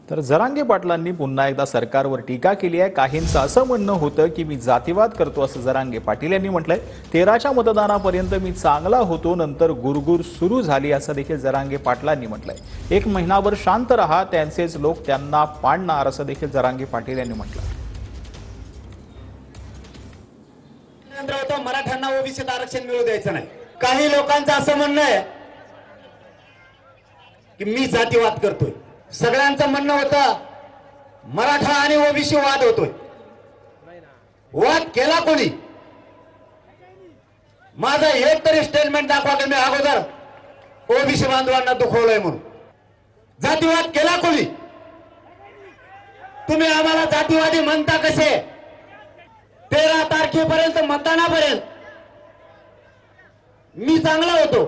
तर जरांगे पाटलांनी पुन्हा एकदा सरकारवर टीका केली आहे। काहींचं असं म्हणणं होतं की मी जातीवाद करतो असं जरांगे पाटील यांनी म्हटलंय। 13च्या मतदानापर्यंत मी चांगला होतो, नंतर गुरगुर सुरू झाली असं देखील जरांगे पाटलांनी म्हटलंय। एक महिनाभर शांत रहा, त्यांचेच लोक त्यांना पाडणार असं देखील जरांगे पाटील यांनी म्हटलंय। मराठ्यांना ओबीसीत आरक्षण मिळू द्यायचं नाही। काही लोकांचं असं म्हणणं आहे की मी जातीवाद करतोय। सगळ्यांचं म्हणणं होतं मराठा आणि ओबीसी वाद होतोय। वाद केला कोणी? माझं एक तरी स्टेटमेंट दाखवा की मी अगोदर ओबीसी बांधवांना दुखवलंय म्हणून। जातीवाद केला कोणी? तुम्ही आम्हाला जातीवादी म्हणता कसे? 13 तारखेपर्यंत मतदानापर्यंत मी चांगला होतो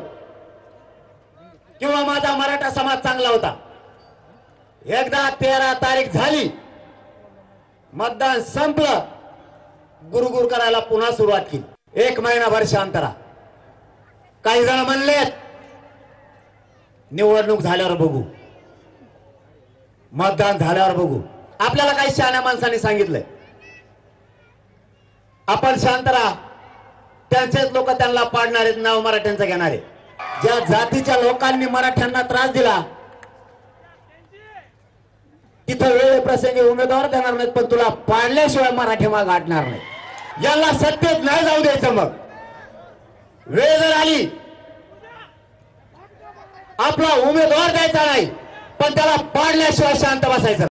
किंवा माझा मराठा समाज चांगला होता। एकदा 13 तारीख झाली, मतदान संपलं, गुरगुर करायला पुन्हा सुरुवात केली। एक महिनाभर शांत राहा। काही जण म्हणले निवडणूक झाल्यावर बघू, मतदान झाल्यावर बघू। आपल्याला काही शहाण्या माणसांनी सांगितलंय आपण शांत राहा, त्यांचेच लोक त्यांना पाडणार आहेत, नाव मराठ्यांचं घेणार आहे। ज्या जातीच्या लोकांनी मराठ्यांना त्रास दिला तिथं वेळे प्रसंगी उमेदवार देणार नाहीत, पण तुला पाडल्याशिवाय मराठी माग हटणार नाही। याला सत्तेत नाही जाऊ द्यायचं। मग वेळ जर आली आपला उमेदवार द्यायचा नाही, पण त्याला पाडल्याशिवाय शांत बसायचं।